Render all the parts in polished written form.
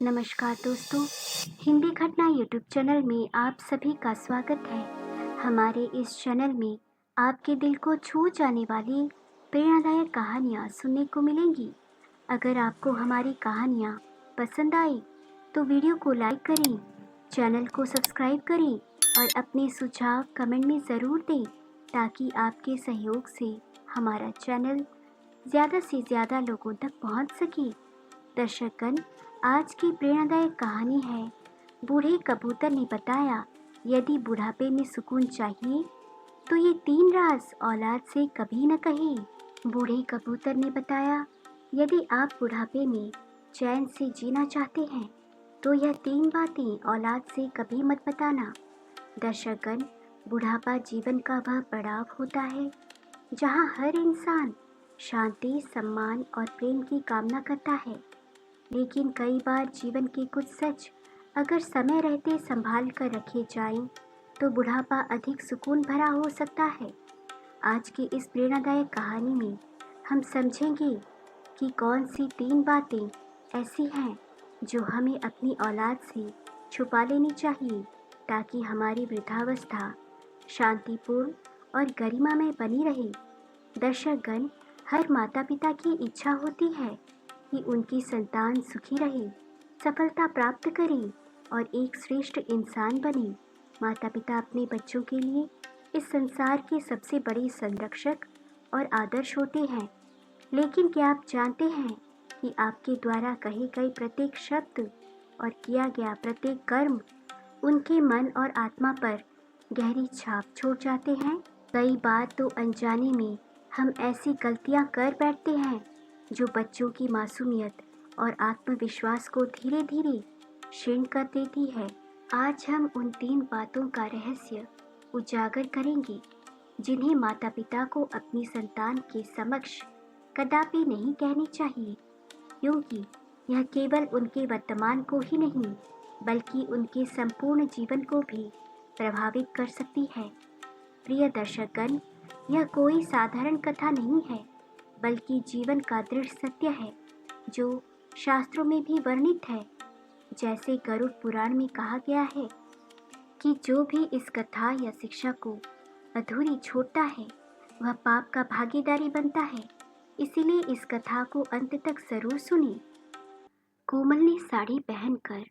नमस्कार दोस्तों, हिंदी घटना यूट्यूब चैनल में आप सभी का स्वागत है। हमारे इस चैनल में आपके दिल को छू जाने वाली प्रेरणादायक कहानियाँ सुनने को मिलेंगी। अगर आपको हमारी कहानियाँ पसंद आई तो वीडियो को लाइक करें, चैनल को सब्सक्राइब करें और अपने सुझाव कमेंट में ज़रूर दें ताकि आपके सहयोग से हमारा चैनल ज़्यादा से ज़्यादा लोगों तक पहुँच सके। दर्शकगण, आज की प्रेरणादायक कहानी है बूढ़े कबूतर ने बताया, यदि बुढ़ापे में सुकून चाहिए तो ये 3 राज औलाद से कभी न कहे। बूढ़े कबूतर ने बताया, यदि आप बुढ़ापे में चैन से जीना चाहते हैं तो यह 3 बातें औलाद से कभी मत बताना। दर्शकगण, बुढ़ापा जीवन का वह पड़ाव होता है जहाँ हर इंसान शांति, सम्मान और प्रेम की कामना करता है। लेकिन कई बार जीवन के कुछ सच अगर समय रहते संभाल कर रखे जाएं, तो बुढ़ापा अधिक सुकून भरा हो सकता है। आज की इस प्रेरणादायक कहानी में हम समझेंगे कि कौन सी 3 बातें ऐसी हैं जो हमें अपनी औलाद से छुपा लेनी चाहिए ताकि हमारी वृद्धावस्था शांतिपूर्ण और गरिमामय बनी रहे। दर्शकगण, हर माता पिता की इच्छा होती है कि उनकी संतान सुखी रहे, सफलता प्राप्त करे और एक श्रेष्ठ इंसान बने। माता पिता अपने बच्चों के लिए इस संसार के सबसे बड़े संरक्षक और आदर्श होते हैं। लेकिन क्या आप जानते हैं कि आपके द्वारा कहे गए प्रत्येक शब्द और किया गया प्रत्येक कर्म उनके मन और आत्मा पर गहरी छाप छोड़ जाते हैं। कई बार तो अनजाने में हम ऐसी गलतियां कर बैठते हैं जो बच्चों की मासूमियत और आत्मविश्वास को धीरे धीरे क्षीण कर देती है। आज हम उन 3 बातों का रहस्य उजागर करेंगे जिन्हें माता पिता को अपनी संतान के समक्ष कदापि नहीं कहनी चाहिए, क्योंकि यह केवल उनके वर्तमान को ही नहीं बल्कि उनके संपूर्ण जीवन को भी प्रभावित कर सकती है। प्रिय दर्शकगण, यह कोई साधारण कथा नहीं है बल्कि जीवन का दृढ़ सत्य है जो शास्त्रों में भी वर्णित है। जैसे गरुड़ पुराण में कहा गया है कि जो भी इस कथा या शिक्षा को अधूरी छोड़ता है वह पाप का भागीदारी बनता है। इसीलिए इस कथा को अंत तक जरूर सुनिए। कोमल ने साड़ी पहनकर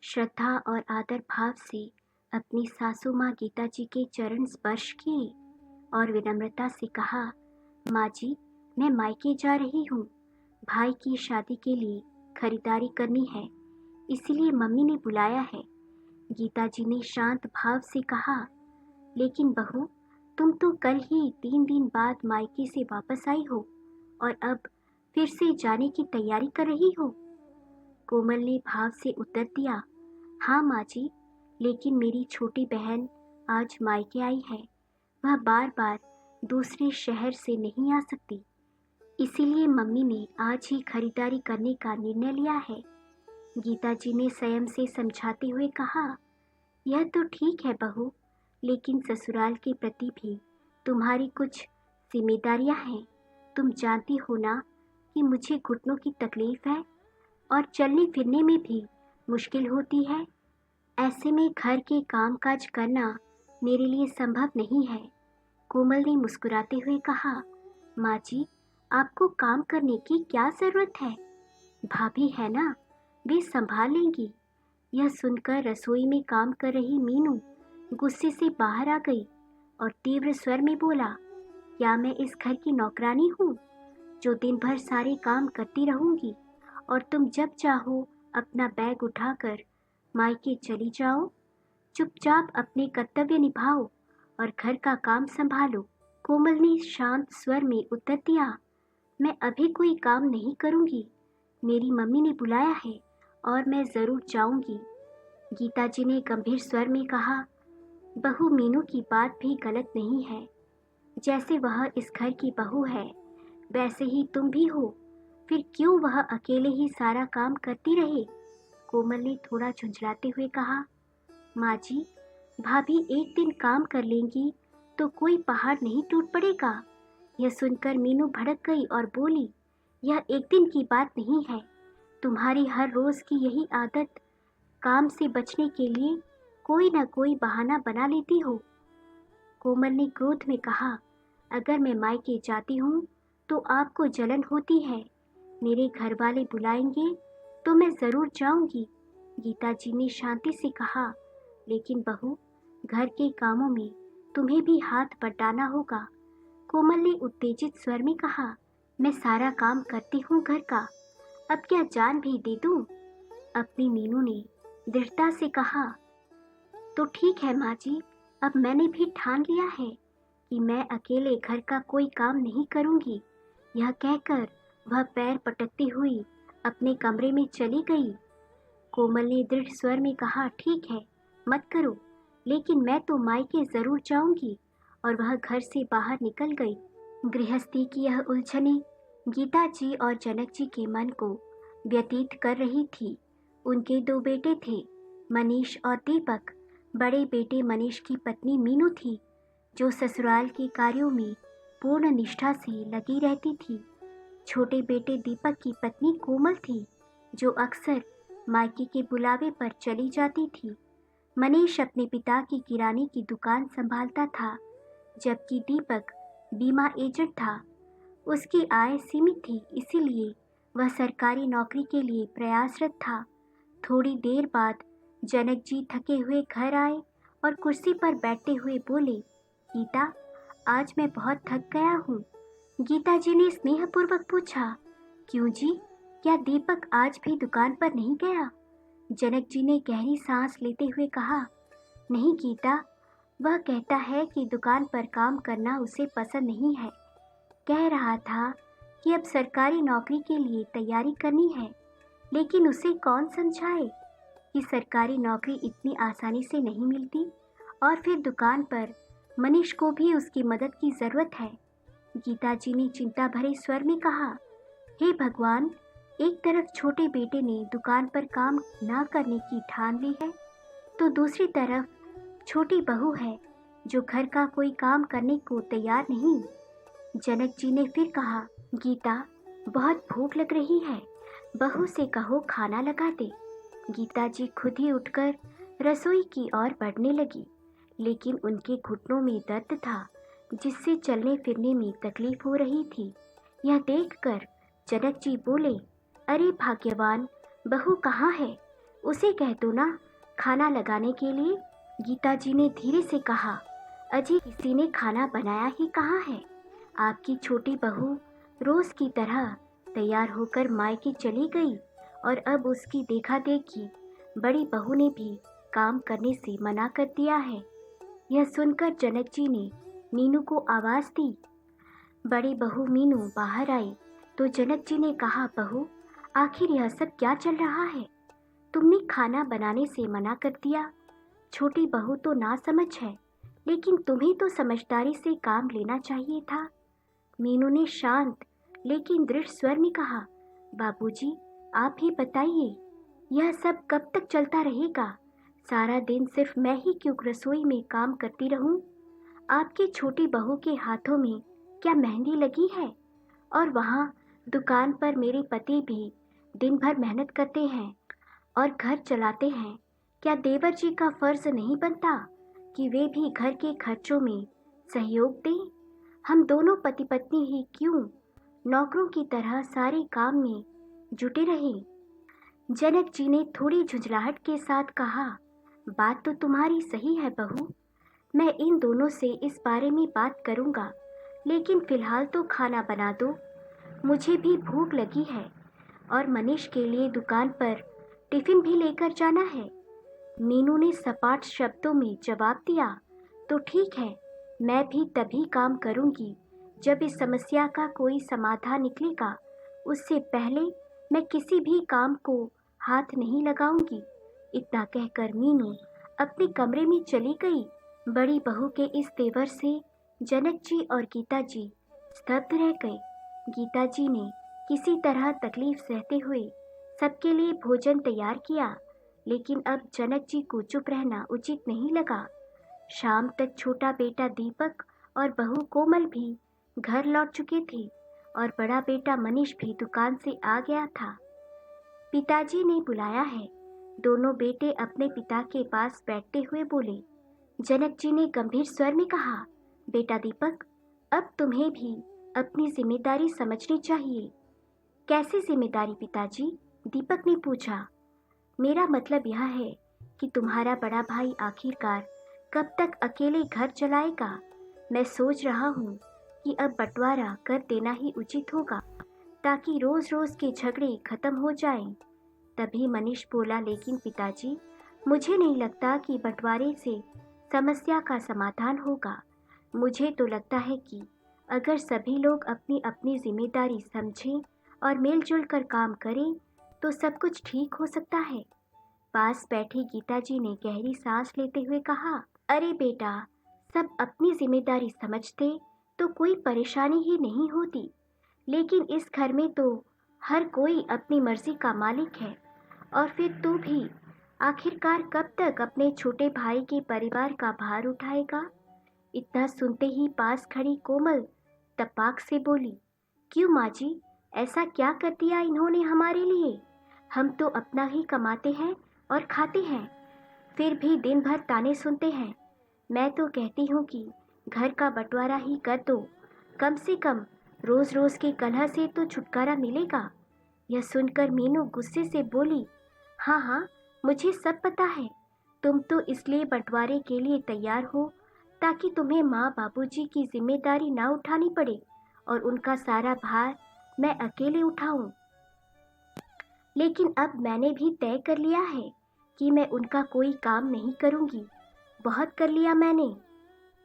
श्रद्धा और आदर भाव से अपनी सासू माँ गीता जी के चरण स्पर्श किए और विनम्रता से कहा, माँ जी, मैं मायके जा रही हूँ। भाई की शादी के लिए खरीदारी करनी है, इसीलिए मम्मी ने बुलाया है। गीता जी ने शांत भाव से कहा, लेकिन बहू, तुम तो कल ही 3 दिन बाद मायके से वापस आई हो और अब फिर से जाने की तैयारी कर रही हो। कोमल ने भाव से उत्तर दिया, हाँ माँ जी, लेकिन मेरी छोटी बहन आज मायके आई है। वह बार बार दूसरे शहर से नहीं आ सकती, इसीलिए मम्मी ने आज ही खरीदारी करने का निर्णय लिया है। गीता जी ने संयम से समझाते हुए कहा, यह तो ठीक है बहू, लेकिन ससुराल के प्रति भी तुम्हारी कुछ जिम्मेदारियां हैं। तुम जानती हो ना कि मुझे घुटनों की तकलीफ है और चलने फिरने में भी मुश्किल होती है। ऐसे में घर के काम काज करना मेरे लिए संभव नहीं है। कोमल ने मुस्कुराते हुए कहा, माँ जी, आपको काम करने की क्या जरूरत है? भाभी है ना, वे संभाल लेंगी। यह सुनकर रसोई में काम कर रही मीनू गुस्से से बाहर आ गई और तीव्र स्वर में बोला, क्या मैं इस घर की नौकरानी हूँ जो दिन भर सारे काम करती रहूंगी और तुम जब चाहो अपना बैग उठाकर मायके चली जाओ? चुपचाप अपने कर्तव्य निभाओ और घर का काम संभालो। कोमल ने शांत स्वर में उत्तर दिया, मैं अभी कोई काम नहीं करूंगी। मेरी मम्मी ने बुलाया है और मैं जरूर जाऊंगी। गीता जी ने गंभीर स्वर में कहा, बहू मीनू की बात भी गलत नहीं है। जैसे वह इस घर की बहू है वैसे ही तुम भी हो, फिर क्यों वह अकेले ही सारा काम करती रहे? कोमल ने थोड़ा झुंझलाते हुए कहा, माँ जी, भाभी एक दिन काम कर लेंगी तो कोई पहाड़ नहीं टूट पड़ेगा। यह सुनकर मीनू भड़क गई और बोली, यह एक दिन की बात नहीं है, तुम्हारी हर रोज की यही आदत, काम से बचने के लिए कोई ना कोई बहाना बना लेती हो। कोमल ने क्रोध में कहा, अगर मैं मायके जाती हूँ तो आपको जलन होती है। मेरे घर वाले बुलाएंगे तो मैं जरूर जाऊंगी। गीता जी ने शांति से कहा, लेकिन बहू, घर के कामों में तुम्हें भी हाथ बटाना होगा। कोमल ने उत्तेजित स्वर में कहा, मैं सारा काम करती हूँ घर का, अब क्या जान भी दे दूँ? अपनी मीनू ने दृढ़ता से कहा, तो ठीक है माँ जी, अब मैंने भी ठान लिया है कि मैं अकेले घर का कोई काम नहीं करूँगी। यह कहकर वह पैर पटकती हुई अपने कमरे में चली गई। कोमल ने दृढ़ स्वर में कहा, ठीक है, मत करो, लेकिन मैं तो मायके जरूर जाऊंगी। और वह घर से बाहर निकल गई। गृहस्थी की यह उलझनें गीता जी और जनक जी के मन को व्यतीत कर रही थी। उनके दो बेटे थे, मनीष और दीपक। बड़े बेटे मनीष की पत्नी मीनू थी, जो ससुराल के कार्यों में पूर्ण निष्ठा से लगी रहती थी। छोटे बेटे दीपक की पत्नी कोमल थी, जो अक्सर मायके के बुलावे पर चली जाती थी। मनीष अपने पिता की किराने की दुकान संभालता था, जबकि दीपक बीमा एजेंट था। उसकी आय सीमित थी, इसीलिए वह सरकारी नौकरी के लिए प्रयासरत था। थोड़ी देर बाद जनक जी थके हुए घर आए और कुर्सी पर बैठते हुए बोले, गीता, आज मैं बहुत थक गया हूँ। गीता जी ने स्नेहपूर्वक पूछा, क्यों जी, क्या दीपक आज भी दुकान पर नहीं गया? जनक जी ने गहरी सांस लेते हुए कहा, नहीं गीता, वह कहता है कि दुकान पर काम करना उसे पसंद नहीं है। कह रहा था कि अब सरकारी नौकरी के लिए तैयारी करनी है, लेकिन उसे कौन समझाए कि सरकारी नौकरी इतनी आसानी से नहीं मिलती, और फिर दुकान पर मनीष को भी उसकी मदद की ज़रूरत है। गीता जी ने चिंता भरे स्वर में कहा, हे भगवान, एक तरफ छोटे बेटे ने दुकान पर काम ना करने की ठान ली है, तो दूसरी तरफ छोटी बहू है जो घर का कोई काम करने को तैयार नहीं। जनक जी ने फिर कहा, गीता, बहुत भूख लग रही है, बहू से कहो खाना लगा दे। गीता जी खुद ही उठकर रसोई की ओर बढ़ने लगी, लेकिन उनके घुटनों में दर्द था, जिससे चलने फिरने में तकलीफ हो रही थी। यह देखकर जनक जी बोले, अरे भाग्यवान, बहू कहाँ है? उसे कह दो ना खाना लगाने के लिए। गीता जी ने धीरे से कहा, अजी किसी ने खाना बनाया ही कहाँ है? आपकी छोटी बहू रोज की तरह तैयार होकर मायके चली गई, और अब उसकी देखा देखी बड़ी बहू ने भी काम करने से मना कर दिया है। यह सुनकर जनक जी ने मीनू को आवाज दी। बड़ी बहू मीनू बाहर आई तो जनक जी ने कहा, बहू, आखिर यह सब क्या चल रहा है? तुमने खाना बनाने से मना कर दिया। छोटी बहू तो ना समझ है, लेकिन तुम्हें तो समझदारी से काम लेना चाहिए था। मीनू ने शांत लेकिन दृढ़ स्वर में कहा, बाबूजी, आप ही बताइए, यह सब कब तक चलता रहेगा? सारा दिन सिर्फ मैं ही क्यों रसोई में काम करती रहूं? आपकी छोटी बहू के हाथों में क्या मेहंदी लगी है? और वहाँ दुकान पर मेरे पति भी दिन भर मेहनत करते हैं और घर चलाते हैं। क्या देवर जी का फर्ज नहीं बनता कि वे भी घर के खर्चों में सहयोग दें? हम दोनों पति पत्नी ही क्यों नौकरों की तरह सारे काम में जुटे रहें? जनक जी ने थोड़ी झुंझलाहट के साथ कहा, बात तो तुम्हारी सही है बहू, मैं इन दोनों से इस बारे में बात करूंगा, लेकिन फिलहाल तो खाना बना दो, मुझे भी भूख लगी है और मनीष के लिए दुकान पर टिफिन भी लेकर जाना है। मीनू ने सपाट शब्दों में जवाब दिया, तो ठीक है, मैं भी तभी काम करूंगी जब इस समस्या का कोई समाधान निकलेगा। उससे पहले मैं किसी भी काम को हाथ नहीं लगाऊंगी। इतना कहकर मीनू अपने कमरे में चली गई। बड़ी बहू के इस तेवर से जनक जी और गीता जी स्तब्ध रह गए। गीता जी ने किसी तरह तकलीफ सहते हुए सबके लिए भोजन तैयार किया, लेकिन अब जनक जी को चुप रहना उचित नहीं लगा। शाम तक छोटा बेटा दीपक और बहू कोमल भी घर लौट चुके थे और बड़ा बेटा मनीष भी दुकान से आ गया था। पिताजी ने बुलाया है। दोनों बेटे अपने पिता के पास बैठते हुए बोले। जनक जी ने गंभीर स्वर में कहा, बेटा दीपक, अब तुम्हें भी अपनी जिम्मेदारी समझनी चाहिए। कैसी जिम्मेदारी पिताजी? दीपक ने पूछा। मेरा मतलब यह है कि तुम्हारा बड़ा भाई आखिरकार कब तक अकेले घर चलाएगा? मैं सोच रहा हूँ कि अब बंटवारा कर देना ही उचित होगा, ताकि रोज रोज के झगड़े खत्म हो जाएं। तभी मनीष बोला, लेकिन पिताजी, मुझे नहीं लगता कि बंटवारे से समस्या का समाधान होगा। मुझे तो लगता है कि अगर सभी लोग अपनी अपनी जिम्मेदारी समझें और मिलजुल कर काम करें तो सब कुछ ठीक हो सकता है। पास बैठी गीता जी ने गहरी सांस लेते हुए कहा, अरे बेटा, सब अपनी जिम्मेदारी समझते तो कोई परेशानी ही नहीं होती, लेकिन इस घर में तो हर कोई अपनी मर्जी का मालिक है। और फिर तू भी आखिरकार कब तक अपने छोटे भाई के परिवार का भार उठाएगा? इतना सुनते ही पास खड़ी कोमल तपाक से बोली, क्यों माँ जी, ऐसा क्या कर दिया इन्होंने हमारे लिए? हम तो अपना ही कमाते हैं और खाते हैं, फिर भी दिन भर ताने सुनते हैं। मैं तो कहती हूँ कि घर का बंटवारा ही कर दो, कम से कम रोज रोज के कलह से तो छुटकारा मिलेगा। यह सुनकर मीनू गुस्से से बोली, हाँ हाँ, मुझे सब पता है। तुम तो इसलिए बंटवारे के लिए तैयार हो ताकि तुम्हें माँ बाबूजी की जिम्मेदारी ना उठानी पड़े और उनका सारा भार मैं अकेले उठाऊं। लेकिन अब मैंने भी तय कर लिया है कि मैं उनका कोई काम नहीं करूंगी। बहुत कर लिया मैंने।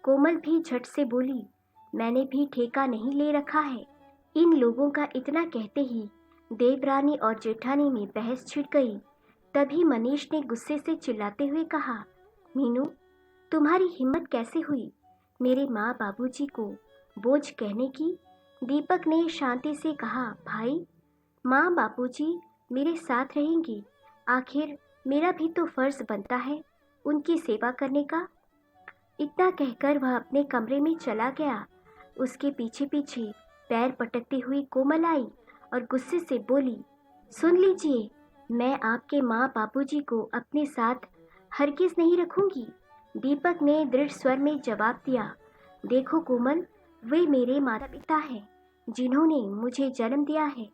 कोमल भी झट से बोली, मैंने भी ठेका नहीं ले रखा है। इन लोगों का इतना कहते ही देवरानी और जेठानी में बहस छिड़ गई। तभी मनीष ने गुस्से से चिल्लाते हुए कहा, मीनू, तुम्हारी हिम्मत कैसे हुई मेरे माँ बाबूजी को बोझ कहने की? दीपक ने शांति से कहा, भाई, माँ बाबूजी मेरे साथ रहेंगी। आखिर मेरा भी तो फर्ज बनता है उनकी सेवा करने का। इतना कहकर वह अपने कमरे में चला गया। उसके पीछे पीछे पैर पटकती हुई कोमल आई और गुस्से से बोली, सुन लीजिए, मैं आपके माँ बाबूजी को अपने साथ हरगिज नहीं रखूंगी। दीपक ने दृढ़ स्वर में जवाब दिया, देखो कोमल, वे मेरे माता पिता हैं जिन्होंने मुझे जन्म दिया है।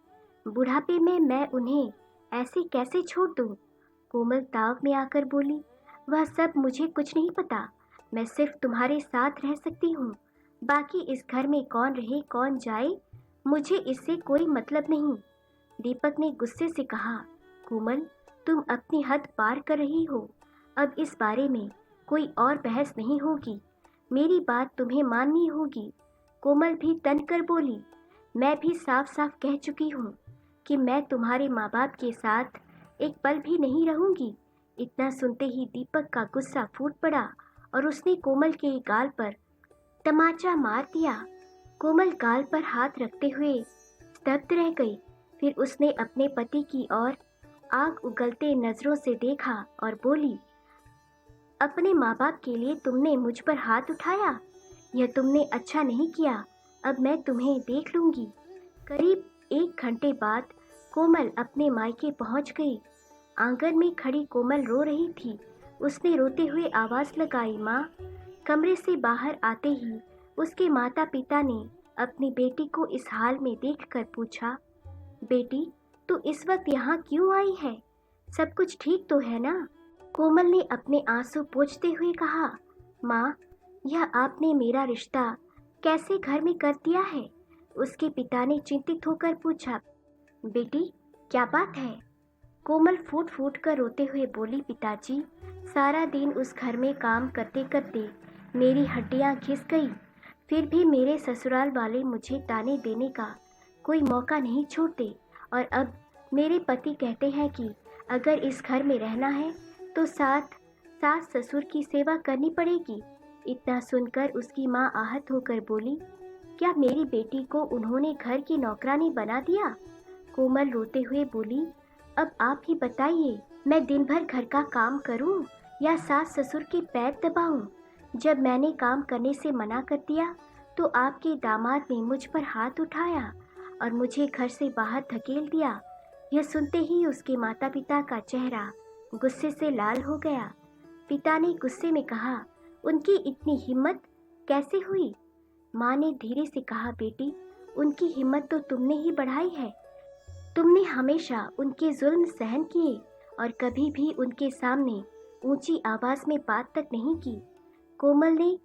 बुढ़ापे में मैं उन्हें ऐसे कैसे छोड़ दूं? कोमल ताव में आकर बोली, वह सब मुझे कुछ नहीं पता। मैं सिर्फ तुम्हारे साथ रह सकती हूँ। बाकी इस घर में कौन रहे कौन जाए, मुझे इससे कोई मतलब नहीं। दीपक ने गुस्से से कहा, कोमल, तुम अपनी हद पार कर रही हो। अब इस बारे में कोई और बहस नहीं होगी। मेरी बात तुम्हें माननी होगी। कोमल भी तन कर बोली, मैं भी साफ साफ कह चुकी हूँ कि मैं तुम्हारे माँ बाप के साथ एक पल भी नहीं रहूंगी। इतना सुनते ही दीपक का गुस्सा फूट पड़ा और उसने कोमल के गाल पर तमाचा मार दिया। कोमल गाल पर हाथ रखते हुए स्तब्ध रह गई। फिर उसने अपने पति की ओर आग उगलते नजरों से देखा और बोली, अपने माँ बाप के लिए तुमने मुझ पर हाथ उठाया? यह तुमने अच्छा नहीं किया। अब मैं तुम्हें देख लूंगी। करीब 1 घंटे बाद कोमल अपने मायके पहुंच गई। आंगन में खड़ी कोमल रो रही थी। उसने रोते हुए आवाज लगाई, माँ। कमरे से बाहर आते ही उसके माता पिता ने अपनी बेटी को इस हाल में देखकर पूछा, बेटी, तू इस वक्त यहाँ क्यों आई है? सब कुछ ठीक तो है ना? कोमल ने अपने आंसू पोंछते हुए कहा, माँ, यह आपने मेरा रिश्ता कैसे घर में कर दिया है? उसके पिता ने चिंतित होकर पूछा, बेटी, क्या बात है? कोमल फूट फूट कर रोते हुए बोली, पिताजी, सारा दिन उस घर में काम करते करते मेरी हड्डियां घिस गई। फिर भी मेरे ससुराल वाले मुझे ताने देने का कोई मौका नहीं छोड़ते। और अब मेरे पति कहते हैं कि अगर इस घर में रहना है तो साथ सास ससुर की सेवा करनी पड़ेगी। इतना सुनकर उसकी माँ आहत होकर बोली, क्या मेरी बेटी को उन्होंने घर की नौकरानी बना दिया? कोमल रोते हुए बोली, अब आप ही बताइए, मैं दिन भर घर का काम करूं या सास ससुर के पैर दबाऊं? जब मैंने काम करने से मना कर दिया तो आपके दामाद ने मुझ पर हाथ उठाया और मुझे घर से बाहर धकेल दिया। यह सुनते ही उसके माता पिता का चेहरा गुस्से से लाल हो गया। पिता ने गुस्से में कहा, उनकी इतनी हिम्मत कैसे हुई? माँ ने धीरे से कहा, बेटी, उनकी हिम्मत तो तुमने ही बढ़ाई है। तुमने हमेशा उनके जुल्म सहन किए और कभी भी उनके सामने ऊंची आवाज में बात तक नहीं की। कोमल ने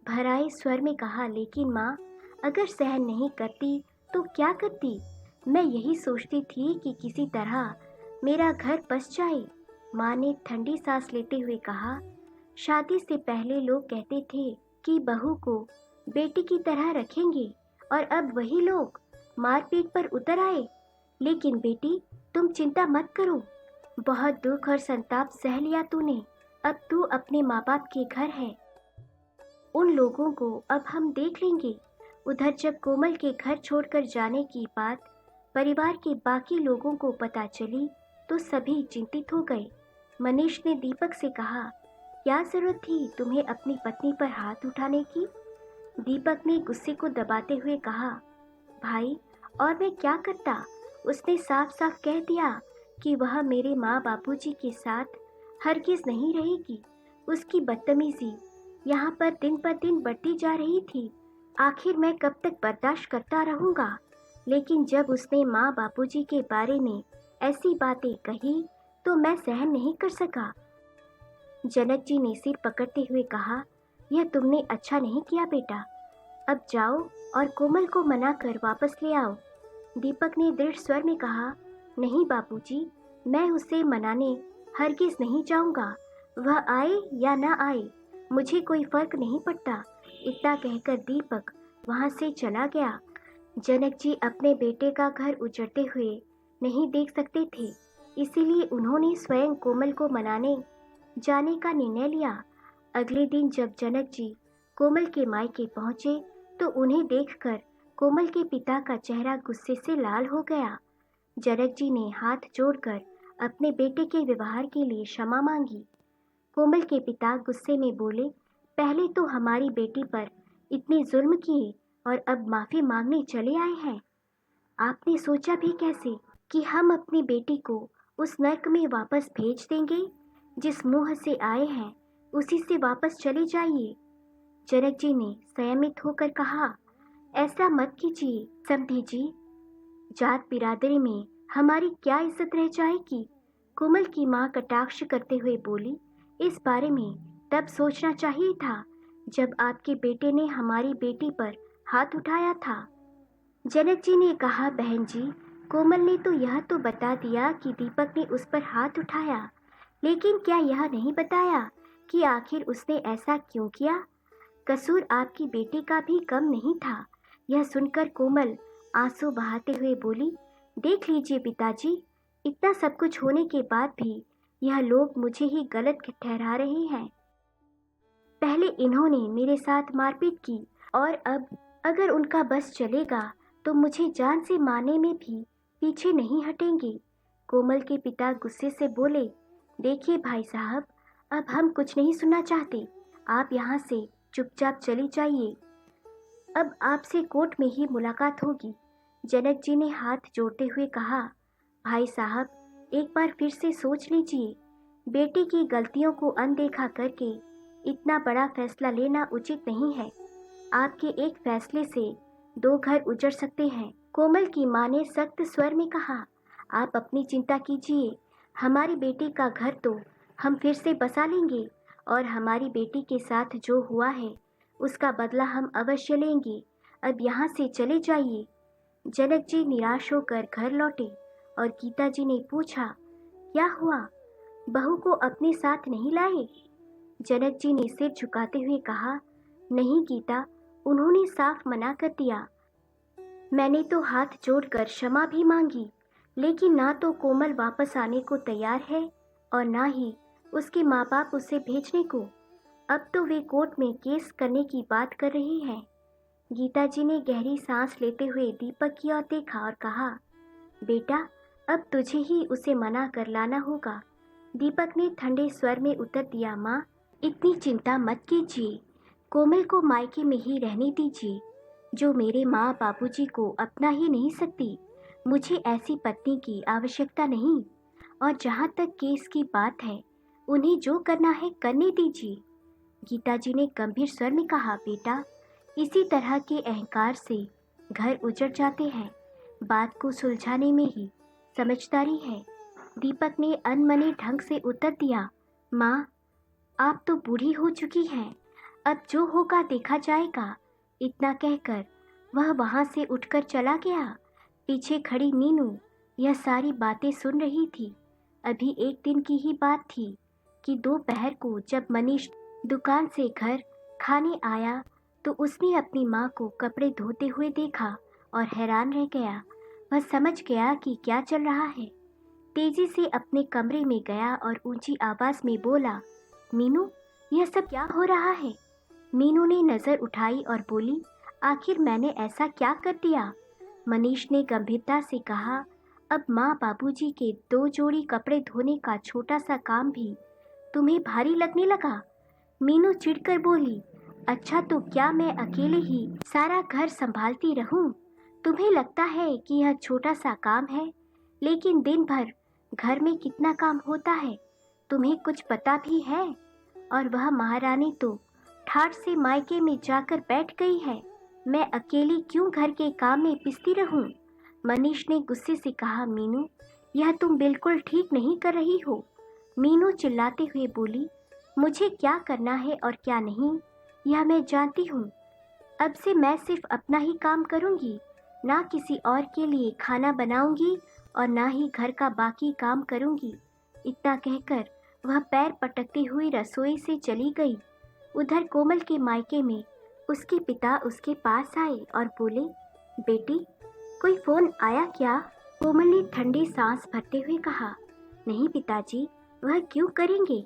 भराए स्वर में कहा, लेकिन माँ, अगर सहन नहीं करती तो क्या करती? मैं यही सोचती थी कि किसी तरह मेरा घर बस जाए। माँ ने ठंडी सांस लेते हुए कहा, शादी से पहले लोग कहते थे कि बहू को बेटी की तरह रखेंगे और अब वही लोग मारपीट पर उतर आए। लेकिन बेटी, तुम चिंता मत करो। बहुत दुख और संताप सह लिया तूने। अब तू अपने माँ बाप के घर है। उन लोगों को अब हम देख लेंगे। उधर जब कोमल के घर छोड़कर जाने की बात परिवार के बाकी लोगों को पता चली तो सभी चिंतित हो गए। मनीष ने दीपक से कहा, क्या जरूरत थी तुम्हें अपनी पत्नी पर हाथ उठाने की? दीपक ने गुस्से को दबाते हुए कहा, भाई, और मैं क्या करता? उसने साफ साफ कह दिया कि वह मेरे माँ बापूजी के साथ हरगिज नहीं रहेगी। उसकी बदतमीजी यहाँ पर दिन बढ़ती जा रही थी। आखिर मैं कब तक बर्दाश्त करता रहूँगा? लेकिन जब उसने माँ बापूजी के बारे में ऐसी बातें कही तो मैं सहन नहीं कर सका। जनक जी ने सिर पकड़ते हुए कहा, यह तुमने अच्छा नहीं किया बेटा। अब जाओ और कोमल को मनाकर वापस ले आओ। दीपक ने दृढ़ स्वर में कहा, नहीं बापूजी, मैं उसे मनाने हरगिज नहीं जाऊंगा। वह आए या ना आए, मुझे कोई फर्क नहीं पड़ता। इतना कहकर दीपक वहां से चला गया। जनक जी अपने बेटे का घर उजड़ते हुए नहीं देख सकते थे, इसीलिए उन्होंने स्वयं कोमल को मनाने जाने का निर्णय लिया। अगले दिन जब जनक जी कोमल के मायके पहुंचे तो उन्हें देखकर कोमल के पिता का चेहरा गुस्से से लाल हो गया। जनक जी ने हाथ जोड़कर अपने बेटे के व्यवहार के लिए क्षमा मांगी। कोमल के पिता गुस्से में बोले, पहले तो हमारी बेटी पर इतने जुल्म किए और अब माफी मांगने चले आए हैं। आपने सोचा भी कैसे कि हम अपनी बेटी को उस नर्क में वापस भेज देंगे? जिस मुंह से आए हैं उसी से वापस चले जाइए। जनक जी ने संयमित होकर कहा, ऐसा मत कीजिए समधी जी। जात बिरादरी में हमारी क्या इज्जत रह जाएगी? कोमल की माँ कटाक्ष करते हुए बोली, इस बारे में तब सोचना चाहिए था जब आपके बेटे ने हमारी बेटी पर हाथ उठाया था। जनक जी ने कहा, बहन जी, कोमल ने तो यह तो बता दिया कि दीपक ने उस पर हाथ उठाया, लेकिन क्या यह नहीं बताया कि आखिर उसने ऐसा क्यों किया? कसूर आपकी बेटी का भी कम नहीं था। यह सुनकर कोमल आंसू बहाते हुए बोली, देख लीजिए पिताजी, इतना सब कुछ होने के बाद भी यह लोग मुझे ही गलत ठहरा रहे हैं। पहले इन्होंने मेरे साथ मारपीट की और अब अगर उनका बस चलेगा तो मुझे जान से मारने में भी पीछे नहीं हटेंगे। कोमल के पिता गुस्से से बोले, देखिए भाई साहब, अब हम कुछ नहीं सुनना चाहते। आप यहाँ से चुपचाप चली जाइए। अब आपसे कोर्ट में ही मुलाकात होगी। जनक जी ने हाथ जोड़ते हुए कहा, भाई साहब, एक बार फिर से सोच लीजिए। बेटी की गलतियों को अनदेखा करके इतना बड़ा फैसला लेना उचित नहीं है। आपके एक फैसले से 2 घर उजड़ सकते हैं। कोमल की माँ ने सख्त स्वर में कहा, आप अपनी चिंता कीजिए। हमारी बेटी का घर तो हम फिर से बसा लेंगे और हमारी बेटी के साथ जो हुआ है उसका बदला हम अवश्य लेंगे। अब यहाँ से चले जाइए। जनक जी निराश होकर घर लौटे और गीता जी ने पूछा, क्या हुआ? बहू को अपने साथ नहीं लाए? जनक जी ने सिर झुकाते हुए कहा, नहीं गीता, उन्होंने साफ मना कर दिया। मैंने तो हाथ जोड़कर क्षमा भी मांगी, लेकिन ना तो कोमल वापस आने को तैयार है और ना ही उसके माँ बाप उसे भेजने को। अब तो वे कोर्ट में केस करने की बात कर रही हैं। गीता जी ने गहरी सांस लेते हुए दीपक की ओर देखा और कहा, बेटा, अब तुझे ही उसे मना कर लाना होगा। दीपक ने ठंडे स्वर में उत्तर दिया, माँ, इतनी चिंता मत कीजिए। कोमल को मायके में ही रहने दीजिए। जो मेरे माँ बापूजी को अपना ही नहीं सकती, मुझे ऐसी पत्नी की आवश्यकता नहीं, और जहाँ तक केस की बात है, उन्हें जो करना है करने दीजिए। गीता जी ने गंभीर स्वर में कहा, बेटा, इसी तरह के अहंकार से घर उजड़ जाते हैं। बात को सुलझाने में ही समझदारी है। दीपक ने अनमने ढंग से उत्तर दिया, माँ, आप तो बूढ़ी हो चुकी हैं, अब जो होगा देखा जाएगा। इतना कहकर वह वहां से उठकर चला गया। पीछे खड़ी मीनू यह सारी बातें सुन रही थी। अभी एक दिन की ही बात थी कि दोपहर को जब मनीष दुकान से घर खाने आया तो उसने अपनी माँ को कपड़े धोते हुए देखा और हैरान रह गया। वह समझ गया कि क्या चल रहा है। तेजी से अपने कमरे में गया और ऊंची आवाज में बोला, मीनू, यह सब क्या हो रहा है? मीनू ने नजर उठाई और बोली, आखिर मैंने ऐसा क्या कर दिया? मनीष ने गंभीरता से कहा, अब माँ बाबूजी के 2 जोड़ी कपड़े धोने का छोटा सा काम भी तुम्हें भारी लगने लगा? मीनू चिढ़कर बोली, अच्छा तो क्या मैं अकेले ही सारा घर संभालती रहूं? तुम्हें लगता है कि यह छोटा सा काम है, लेकिन दिन भर घर में कितना काम होता है तुम्हें कुछ पता भी है? और वह महारानी तो ठाठ से मायके में जाकर बैठ गई है। मैं अकेली क्यों घर के काम में पिसती रहूं? मनीष ने गुस्से से कहा, मीनू, यह तुम बिल्कुल ठीक नहीं कर रही हो। मीनू चिल्लाते हुए बोली, मुझे क्या करना है और क्या नहीं, यह मैं जानती हूँ। अब से मैं सिर्फ अपना ही काम करूँगी, ना किसी और के लिए खाना बनाऊंगी और ना ही घर का बाकी काम करूँगी। इतना कहकर वह पैर पटकती हुई रसोई से चली गई। उधर कोमल के मायके में उसके पिता उसके पास आए और बोले, बेटी, कोई फोन आया क्या? कोमल ने ठंडी सांस भरते हुए कहा, नहीं पिताजी, वह क्यों करेंगे?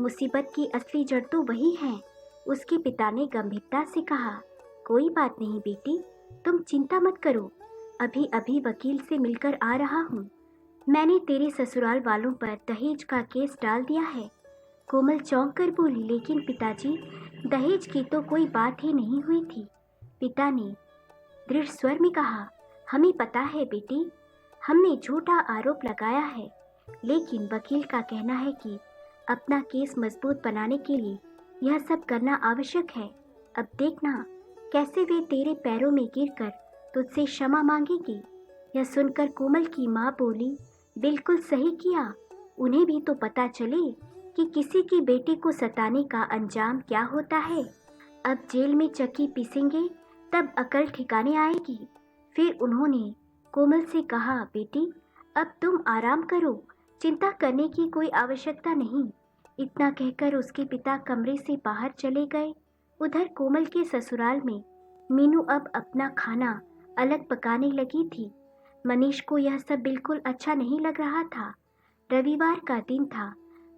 मुसीबत की असली जड़ तो वही है। उसके पिता ने गंभीरता से कहा, कोई बात नहीं बेटी, तुम चिंता मत करो, अभी अभी वकील से मिलकर आ रहा हूँ। मैंने तेरे ससुराल वालों पर दहेज का केस डाल दिया है। कोमल चौंक कर बोली, लेकिन पिताजी, दहेज की तो कोई बात ही नहीं हुई थी। पिता ने दृढ़ स्वर में कहा, हमें पता है बेटी, हमने झूठा आरोप लगाया है, लेकिन वकील का कहना है कि अपना केस मजबूत बनाने के लिए यह सब करना आवश्यक है। अब देखना कैसे वे तेरे पैरों में गिरकर तुझसे क्षमा मांगेगी। यह सुनकर कोमल की माँ बोली, बिल्कुल सही किया, उन्हें भी तो पता चले कि किसी की बेटी को सताने का अंजाम क्या होता है। अब जेल में चक्की पीसेंगे तब अकल ठिकाने आएगी। फिर उन्होंने कोमल से कहा, बेटी, अब तुम आराम करो, चिंता करने की कोई आवश्यकता नहीं। इतना कहकर उसके पिता कमरे से बाहर चले गए। उधर कोमल के ससुराल में मीनू अब अपना खाना अलग पकाने लगी थी। मनीष को यह सब बिल्कुल अच्छा नहीं लग रहा था। रविवार का दिन था।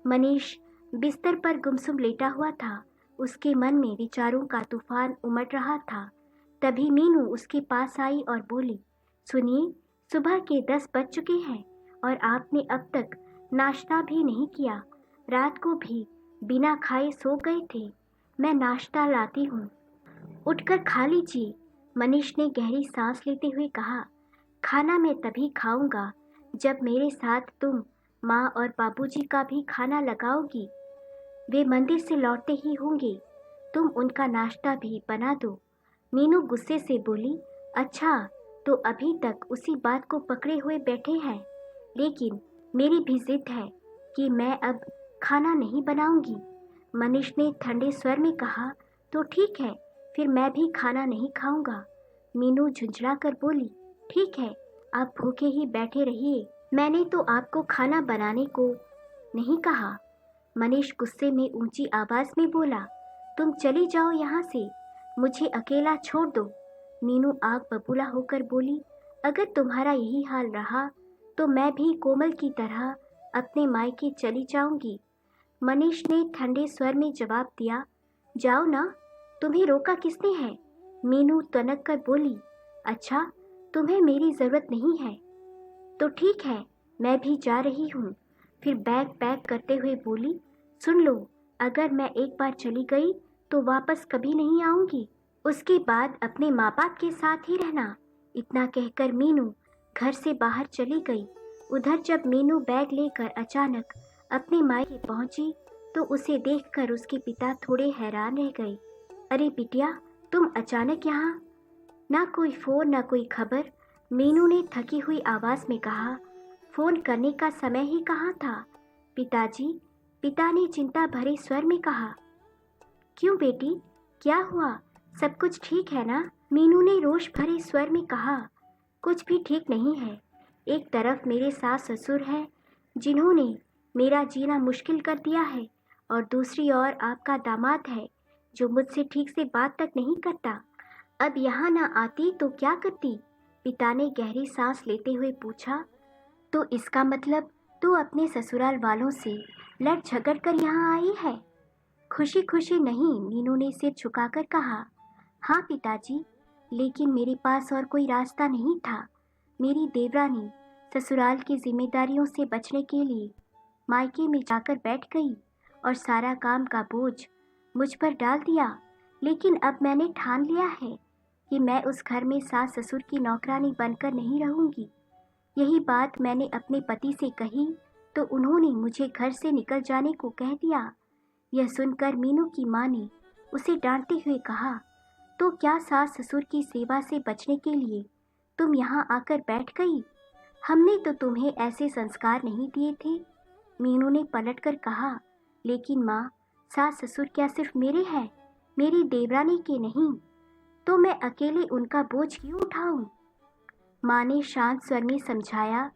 मनीष बिस्तर पर गुमसुम लेटा हुआ था। उसके मन में विचारों का तूफान उमड़ रहा था। तभी मीनू उसके पास आई और बोली, सुनिए, सुबह के 10 बज चुके हैं और आपने अब तक नाश्ता भी नहीं किया। रात को भी बिना खाए सो गए थे। मैं नाश्ता लाती हूँ, उठकर खा लीजिए। मनीष ने गहरी सांस लेते हुए कहा, खाना मैं तभी खाऊंगा जब मेरे साथ तुम माँ और बाबूजी का भी खाना लगाओगी। वे मंदिर से लौटते ही होंगे, तुम उनका नाश्ता भी बना दो। मीनू गुस्से से बोली, अच्छा तो अभी तक उसी बात को पकड़े हुए बैठे हैं, लेकिन मेरी भी जिद है कि मैं अब खाना नहीं बनाऊंगी। मनीष ने ठंडे स्वर में कहा, तो ठीक है, फिर मैं भी खाना नहीं खाऊंगा। मीनू झुंझला कर बोली, ठीक है, आप भूखे ही बैठे रहिए, मैंने तो आपको खाना बनाने को नहीं कहा। मनीष गुस्से में ऊंची आवाज में बोला, तुम चली जाओ यहाँ से, मुझे अकेला छोड़ दो। मीनू आग बबूला होकर बोली, अगर तुम्हारा यही हाल रहा तो मैं भी कोमल की तरह अपने मायके चली जाऊंगी। मनीष ने ठंडे स्वर में जवाब दिया, जाओ ना, तुम्हें रोका किसने है? मीनू तनक कर बोली, अच्छा तुम्हें मेरी जरूरत नहीं है तो ठीक है, मैं भी जा रही हूँ। फिर बैग पैक करते हुए बोली, सुन लो, अगर मैं एक बार चली गई तो वापस कभी नहीं आऊंगी। उसके बाद अपने माँ बाप के साथ ही रहना। इतना कहकर मीनू घर से बाहर चली गई। उधर जब मीनू बैग लेकर अचानक अपने मायके पहुंची तो उसे देखकर उसके पिता थोड़े हैरान रह गए। अरे बिटिया, तुम अचानक यहाँ? ना कोई फोन ना कोई खबर, मीनू ने थकी हुई आवाज में कहा। फोन करने का समय ही कहाँ था पिताजी, पिता ने चिंता भरे स्वर में कहा। क्यों बेटी, क्या हुआ? सब कुछ ठीक है ना? मीनू ने रोष भरे स्वर में कहा। कुछ भी ठीक नहीं है। एक तरफ मेरे सास ससुर हैं जिन्होंने मेरा जीना मुश्किल कर दिया है, और दूसरी ओर आपका दामाद है जो मुझसे ठीक से बात तक नहीं करता। अब यहाँ ना आती तो क्या करती? पिता ने गहरी सांस लेते हुए पूछा। तो इसका मतलब तू अपने ससुराल वालों से लड़ झगड़ कर यहाँ आई है? खुशी खुशी नहीं, मीनू ने सिर झुकाकर कहा। हाँ पिताजी, लेकिन मेरे पास और कोई रास्ता नहीं था। मेरी देवरानी ससुराल की जिम्मेदारियों से बचने के लिए मायके में जाकर बैठ गई और सारा काम का बोझ मुझ पर डाल दिया। लेकिन अब मैंने ठान लिया है कि मैं उस घर में सास ससुर की नौकरानी बनकर नहीं रहूंगी। यही बात मैंने अपने पति से कही तो उन्होंने मुझे घर से निकल जाने को कह दिया। यह सुनकर मीनू की माँ ने उसे डांटते हुए कहा, तो क्या सास ससुर की सेवा से बचने के लिए तुम यहाँ आकर बैठ गई? हमने तो तुम्हें ऐसे संस्कार नहीं दिए थे। मीनू ने पलटकर कहा, लेकिन माँ, सास ससुर क्या सिर्फ मेरे हैं, मेरी देवरानी के नहीं? तो मैं अकेले उनका बोझ क्यों उठाऊं? माँ ने शांत स्वर में समझाया।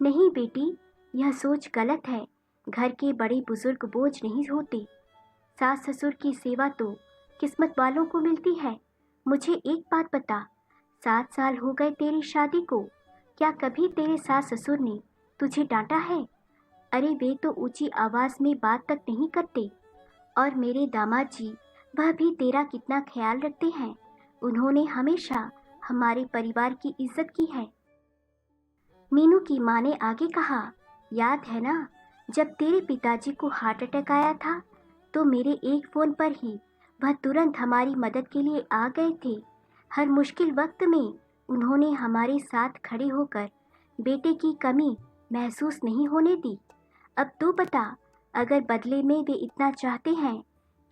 नहीं बेटी, यह सोच गलत है। घर के बड़े बुजुर्ग बोझ नहीं होते। सास ससुर की सेवा तो किस्मत वालों को मिलती है। मुझे एक बात बता, 7 साल हो गए तेरी शादी को, क्या कभी तेरे सास ससुर ने तुझे डांटा है? अरे वे तो ऊंची आवाज में बात तक नहीं करते। और मेरे दामाद जी, वह भी तेरा कितना ख्याल रखते हैं। उन्होंने हमेशा हमारे परिवार की इज्जत की है। मीनू की माँ ने आगे कहा, याद है ना, जब तेरे पिताजी को हार्ट अटैक आया था तो मेरे एक फ़ोन पर ही वह तुरंत हमारी मदद के लिए आ गए थे। हर मुश्किल वक्त में उन्होंने हमारे साथ खड़े होकर बेटे की कमी महसूस नहीं होने दी। अब तू बता, अगर बदले में वे इतना चाहते हैं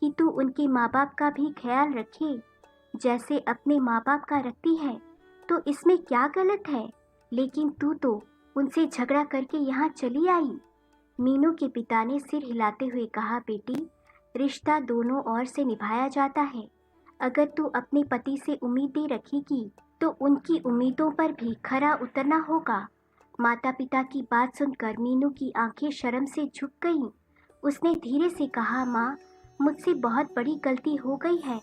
कि तू उनके माँ बाप का भी ख्याल रखे जैसे अपने माँ बाप का रखती है, तो इसमें क्या गलत है? लेकिन तू तो उनसे झगड़ा करके यहाँ चली आई। मीनू के पिता ने सिर हिलाते हुए कहा, बेटी, रिश्ता दोनों ओर से निभाया जाता है। अगर तू अपने पति से उम्मीदें रखेगी तो उनकी उम्मीदों पर भी खरा उतरना होगा। माता पिता की बात सुनकर मीनू की आंखें शर्म से झुक गईं। उसने धीरे से कहा, माँ, मुझसे बहुत बड़ी गलती हो गई है।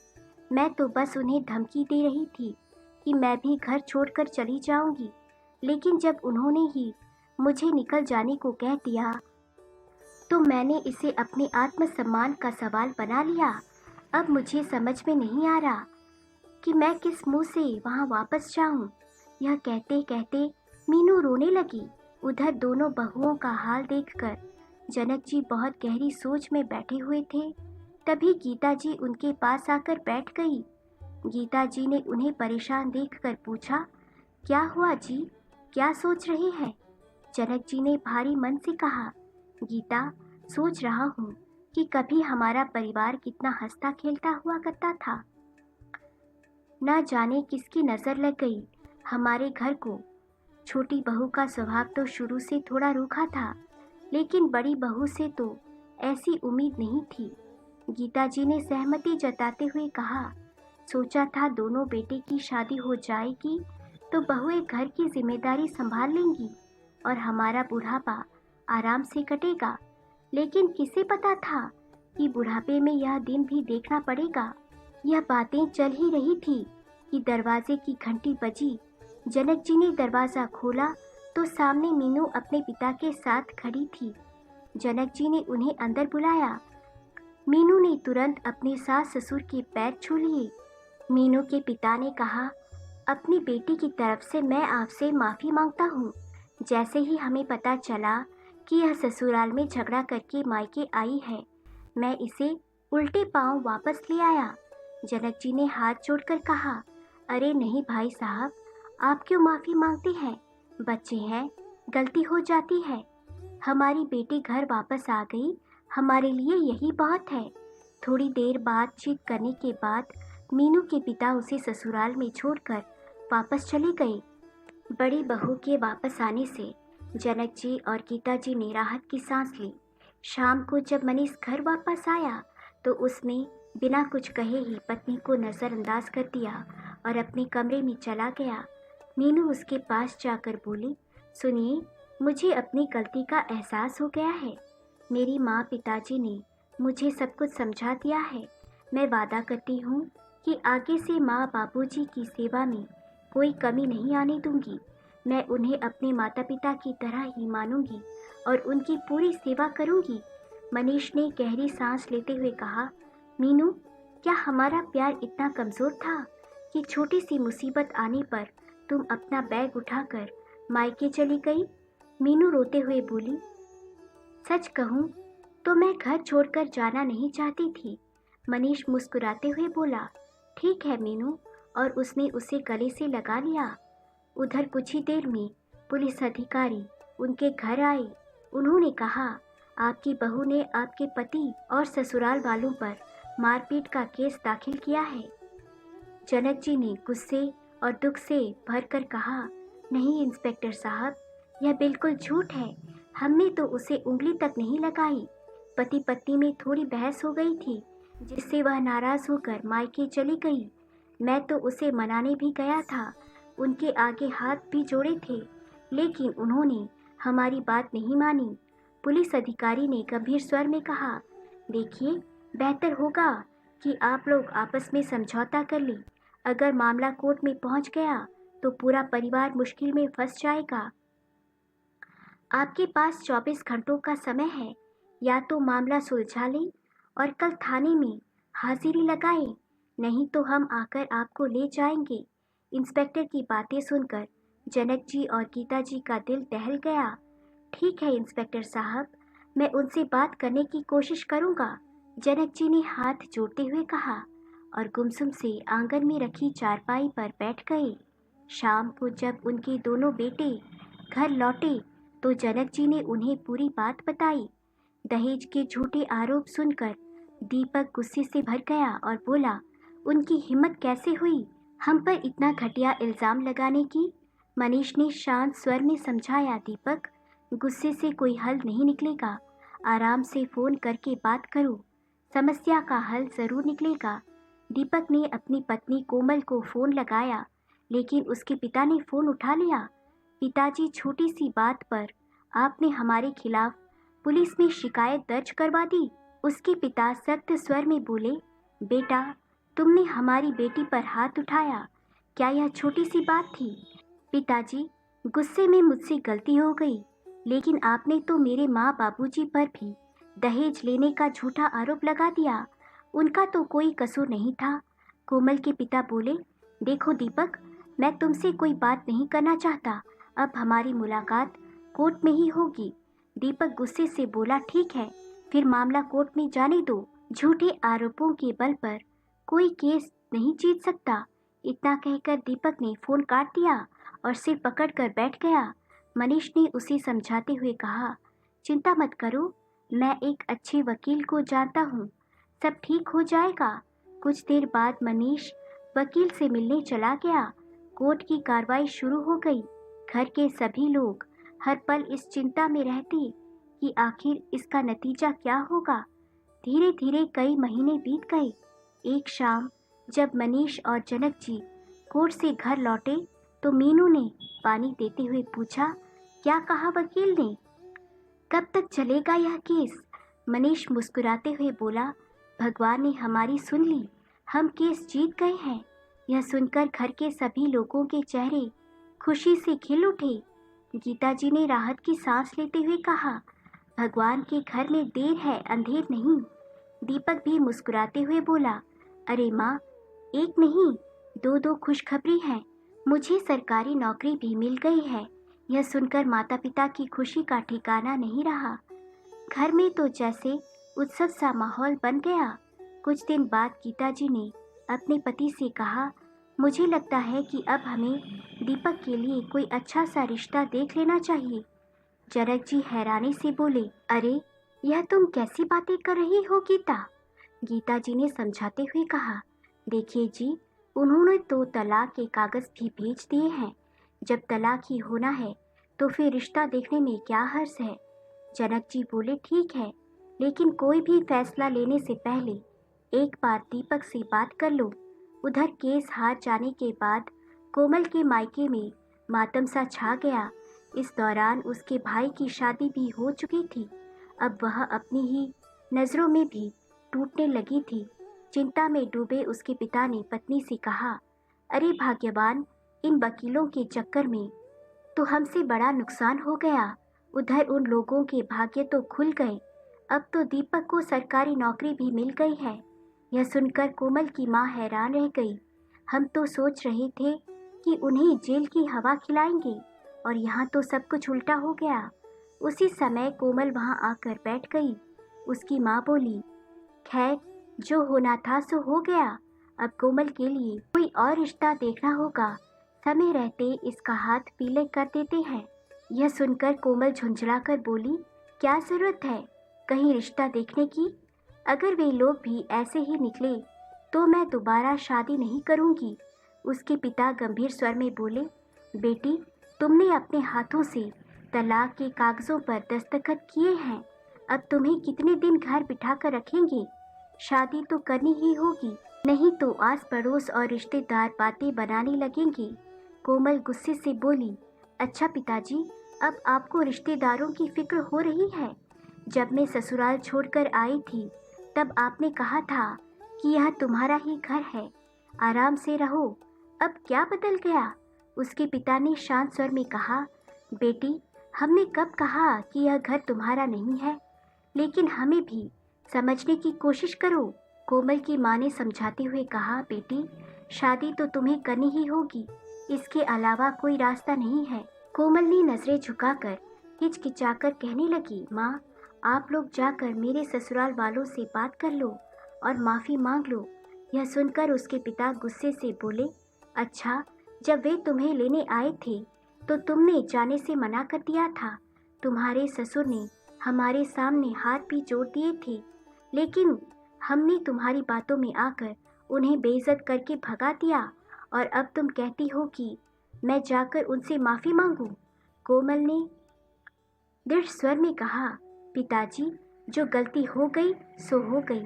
मैं तो बस उन्हें धमकी दे रही थी कि मैं भी घर छोड़कर चली जाऊंगी, लेकिन जब उन्होंने ही मुझे निकल जाने को कह दिया तो मैंने इसे अपने आत्मसम्मान का सवाल बना लिया। अब मुझे समझ में नहीं आ रहा कि मैं किस मुंह से वहां वापस जाऊं। यह कहते कहते मीनू रोने लगी। उधर दोनों बहुओं का हाल देखकर जनक जी बहुत गहरी सोच में बैठे हुए थे। तभी गीता जी उनके पास आकर बैठ गई। गीता जी ने उन्हें परेशान देखकर पूछा, क्या हुआ जी, क्या सोच रहे हैं? जनक जी ने भारी मन से कहा, गीता, सोच रहा हूँ कि कभी हमारा परिवार कितना हंसता खेलता हुआ करता था। ना जाने किसकी नज़र लग गई हमारे घर को। छोटी बहू का स्वभाव तो शुरू से थोड़ा रूखा था, लेकिन बड़ी बहू से तो ऐसी उम्मीद नहीं थी। गीता जी ने सहमति जताते हुए कहा, सोचा था दोनों बेटे की शादी हो जाएगी तो बहुएं घर की जिम्मेदारी संभाल लेंगी और हमारा बुढ़ापा आराम से कटेगा। लेकिन किसे पता था कि बुढ़ापे में यह दिन भी देखना पड़ेगा। यह बातें चल ही रही थी कि दरवाजे की घंटी बजी। जनक जी ने दरवाज़ा खोला तो सामने मीनू अपने पिता के साथ खड़ी थी। जनक जी ने उन्हें अंदर बुलाया। मीनू ने तुरंत अपने सास ससुर के पैर छू लिए। मीनू के पिता ने कहा, अपनी बेटी की तरफ से मैं आपसे माफ़ी मांगता हूँ। जैसे ही हमें पता चला कि यह ससुराल में झगड़ा करके मायके आई है, मैं इसे उल्टे पांव वापस ले आया। जनक जी ने हाथ जोड़कर कहा, अरे नहीं भाई साहब, आप क्यों माफ़ी मांगते हैं? बच्चे हैं, गलती हो जाती है। हमारी बेटी घर वापस आ गई, हमारे लिए यही बहुत है। थोड़ी देर बातचीत करने के बाद मीनू के पिता उसे ससुराल में छोड़कर वापस चले गए। बड़ी बहू के वापस आने से जनक जी और गीता जी ने राहत की सांस ली। शाम को जब मनीष घर वापस आया तो उसने बिना कुछ कहे ही पत्नी को नज़रअंदाज कर दिया और अपने कमरे में चला गया। मीनू उसके पास जाकर बोली, सुनिए, मुझे अपनी गलती का एहसास हो गया है। मेरी माँ पिताजी ने मुझे सब कुछ समझा दिया है। मैं वादा करती हूँ कि आगे से माँ बाबूजी की सेवा में कोई कमी नहीं आने दूंगी। मैं उन्हें अपने माता पिता की तरह ही मानूंगी और उनकी पूरी सेवा करूंगी। मनीष ने गहरी सांस लेते हुए कहा, मीनू, क्या हमारा प्यार इतना कमज़ोर था कि छोटी सी मुसीबत आने पर तुम अपना बैग उठाकर मायके चली गई? मीनू रोते हुए बोली, सच कहूँ तो मैं घर छोड़कर जाना नहीं चाहती थी। मनीष मुस्कुराते हुए बोला, ठीक है मीनू, और उसने उसे गले से लगा लिया। उधर कुछ ही देर में पुलिस अधिकारी उनके घर आए। उन्होंने कहा, आपकी बहू ने आपके पति और ससुराल वालों पर मारपीट का केस दाखिल किया है। जनक जी ने गुस्से और दुख से भरकर कहा, नहीं इंस्पेक्टर साहब, यह बिल्कुल झूठ है। हमने तो उसे उंगली तक नहीं लगाई। पति पत्नी में थोड़ी बहस हो गई थी, जिससे वह नाराज़ होकर मायके चली गई। मैं तो उसे मनाने भी गया था, उनके आगे हाथ भी जोड़े थे, लेकिन उन्होंने हमारी बात नहीं मानी। पुलिस अधिकारी ने गंभीर स्वर में कहा, देखिए, बेहतर होगा कि आप लोग आपस में समझौता कर लें। अगर मामला कोर्ट में पहुंच गया तो पूरा परिवार मुश्किल में फंस जाएगा। आपके पास 24 घंटों का समय है, या तो मामला सुलझा लें और कल थाने में हाजिरी लगाएं, नहीं तो हम आकर आपको ले जाएंगे। इंस्पेक्टर की बातें सुनकर जनक जी और गीता जी का दिल दहल गया। ठीक है इंस्पेक्टर साहब, मैं उनसे बात करने की कोशिश करूंगा, जनक जी ने हाथ जोड़ते हुए कहा और गुमसुम से आंगन में रखी चारपाई पर बैठ गए। शाम को जब उनके दोनों बेटे घर लौटे तो जनक जी ने उन्हें पूरी बात बताई। दहेज के झूठे आरोप सुनकर दीपक गुस्से से भर गया और बोला, उनकी हिम्मत कैसे हुई हम पर इतना घटिया इल्ज़ाम लगाने की? मनीष ने शांत स्वर में समझाया, दीपक, गुस्से से कोई हल नहीं निकलेगा। आराम से फ़ोन करके बात करो, समस्या का हल ज़रूर निकलेगा। दीपक ने अपनी पत्नी कोमल को फ़ोन लगाया, लेकिन उसके पिता ने फ़ोन उठा लिया। पिताजी, छोटी सी बात पर आपने हमारे खिलाफ पुलिस में शिकायत दर्ज करवा दी। उसके पिता सख्त स्वर में बोले, बेटा, तुमने हमारी बेटी पर हाथ उठाया, क्या यह छोटी सी बात थी? पिताजी, गुस्से में मुझसे गलती हो गई, लेकिन आपने तो मेरे माँ बाबूजी पर भी दहेज लेने का झूठा आरोप लगा दिया। उनका तो कोई कसूर नहीं था। कोमल के पिता बोले, देखो दीपक, मैं तुमसे कोई बात नहीं करना चाहता। अब हमारी मुलाकात कोर्ट में ही होगी। दीपक गुस्से से बोला, ठीक है, फिर मामला कोर्ट में जाने दो। झूठे आरोपों के बल पर कोई केस नहीं जीत सकता। इतना कहकर दीपक ने फ़ोन काट दिया और सिर पकड़कर बैठ गया। मनीष ने उसे समझाते हुए कहा, चिंता मत करो, मैं एक अच्छे वकील को जानता हूँ, सब ठीक हो जाएगा। कुछ देर बाद मनीष वकील से मिलने चला गया। कोर्ट की कार्रवाई शुरू हो गई। घर के सभी लोग हर पल इस चिंता में रहते कि आखिर इसका नतीजा क्या होगा। धीरे धीरे कई महीने बीत गए। एक शाम जब मनीष और जनक जी कोर्ट से घर लौटे तो मीनू ने पानी देते हुए पूछा, क्या कहा वकील ने? कब तक चलेगा यह केस? मनीष मुस्कुराते हुए बोला, भगवान ने हमारी सुन ली, हम केस जीत गए हैं। यह सुनकर घर के सभी लोगों के चेहरे खुशी से खिल उठे। गीता जी ने राहत की सांस लेते हुए कहा, भगवान के घर में देर है, अंधेर नहीं। दीपक भी मुस्कुराते हुए बोला, अरे माँ, एक नहीं, दो खुशखबरी हैं। मुझे सरकारी नौकरी भी मिल गई है। यह सुनकर माता पिता की खुशी का ठिकाना नहीं रहा। घर में तो जैसे उत्सव सा माहौल बन गया। कुछ दिन बाद गीता जी ने अपने पति से कहा, मुझे लगता है कि अब हमें दीपक के लिए कोई अच्छा सा रिश्ता देख लेना चाहिए। जनक जी हैरानी से बोले, अरे यह तुम कैसी बातें कर रही हो गीता? गीता जी ने समझाते हुए कहा, देखिए जी, उन्होंने तो तलाक के कागज भी भेज दिए हैं। जब तलाक ही होना है तो फिर रिश्ता देखने में क्या हर्ज है? जनक जी बोले, ठीक है, लेकिन कोई भी फैसला लेने से पहले एक बार दीपक से बात कर लो। उधर केस हार जाने के बाद कोमल के मायके में मातम सा छा गया। इस दौरान उसके भाई की शादी भी हो चुकी थी। अब वह अपनी ही नज़रों में भी टूटने लगी थी। चिंता में डूबे उसके पिता ने पत्नी से कहा, अरे भाग्यवान, इन वकीलों के चक्कर में तो हमसे बड़ा नुकसान हो गया। उधर उन लोगों के भाग्य तो खुल गए। अब तो दीपक को सरकारी नौकरी भी मिल गई है। यह सुनकर कोमल की माँ हैरान रह गई। हम तो सोच रहे थे कि उन्हें जेल की हवा खिलाएंगे और यहाँ तो सब कुछ उल्टा हो गया। उसी समय कोमल वहाँ आकर बैठ गई। उसकी माँ बोली, खैर, जो होना था सो हो गया। अब कोमल के लिए कोई और रिश्ता देखना होगा। समय रहते इसका हाथ पीले कर देते हैं। यह सुनकर कोमल झुंझलाकर बोली, क्या जरूरत है कहीं रिश्ता देखने की? अगर वे लोग भी ऐसे ही निकले तो मैं दोबारा शादी नहीं करूंगी। उसके पिता गंभीर स्वर में बोले, बेटी, तुमने अपने हाथों से तलाक के कागजों पर दस्तखत किए हैं। अब तुम्हें कितने दिन घर बिठा कर रखेंगे? शादी तो करनी ही होगी, नहीं तो आस पड़ोस और रिश्तेदार बातें बनाने लगेंगे। कोमल गुस्से से बोली, अच्छा पिताजी, अब आपको रिश्तेदारों की फिक्र हो रही है? जब मैं ससुराल छोड़कर आई थी तब आपने कहा था कि यह तुम्हारा ही घर है, आराम से रहो। अब क्या बदल गया? उसके पिता ने शांत स्वर में कहा, बेटी, हमने कब कहा कि यह घर तुम्हारा नहीं है? लेकिन हमें भी समझने की कोशिश करो। कोमल की माँ ने समझाते हुए कहा, बेटी, शादी तो तुम्हें करनी ही होगी, इसके अलावा कोई रास्ता नहीं है। कोमल ने नजरें झुकाकर हिचकिचाकर कहने लगी, माँ, आप लोग जाकर मेरे ससुराल वालों से बात कर लो और माफ़ी मांग लो। यह सुनकर उसके पिता गुस्से से बोले, अच्छा, जब वे तुम्हें लेने आए थे तो तुमने जाने से मना कर दिया था। तुम्हारे ससुर ने हमारे सामने हाथ भी जोड़ दिए थे, लेकिन हमने तुम्हारी बातों में आकर उन्हें बेइज्जत करके भगा दिया और अब तुम कहती हो कि मैं जाकर उनसे माफ़ी मांगूं। कोमल ने दृढ़ स्वर में कहा, पिताजी, जो गलती हो गई सो हो गई,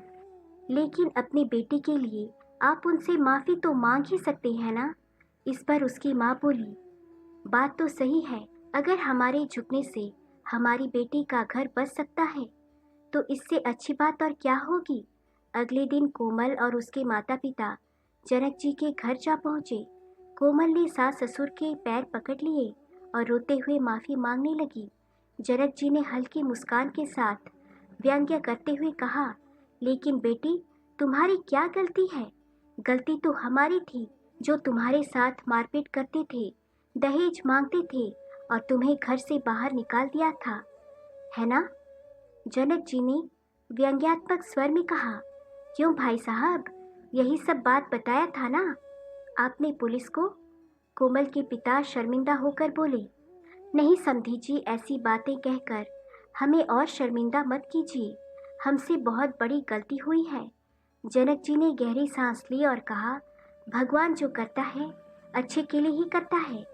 लेकिन अपनी बेटी के लिए आप उनसे माफ़ी तो मांग ही सकते हैं ना? इस पर उसकी माँ बोली, बात तो सही है, अगर हमारे झुकने से हमारी बेटी का घर बच सकता है तो इससे अच्छी बात और क्या होगी। अगले दिन कोमल और उसके माता पिता जनक जी के घर जा पहुँचे। कोमल ने सास ससुर के पैर पकड़ लिए और रोते हुए माफ़ी मांगने लगी। जनक जी ने हल्की मुस्कान के साथ व्यंग्य करते हुए कहा, लेकिन बेटी, तुम्हारी क्या गलती है? गलती तो हमारी थी, जो तुम्हारे साथ मारपीट करते थे, दहेज मांगते थे और तुम्हें घर से बाहर निकाल दिया था, है ना? जनक जी ने व्यंग्यात्मक स्वर में कहा, क्यों भाई साहब, यही सब बात बताया था ना आपने पुलिस को? कोमल के पिता शर्मिंदा होकर बोले, नहीं समधी जी, ऐसी बातें कहकर हमें और शर्मिंदा मत कीजिए, हमसे बहुत बड़ी गलती हुई है। जनक जी ने गहरी सांस ली और कहा, भगवान जो करता है अच्छे के लिए ही करता है।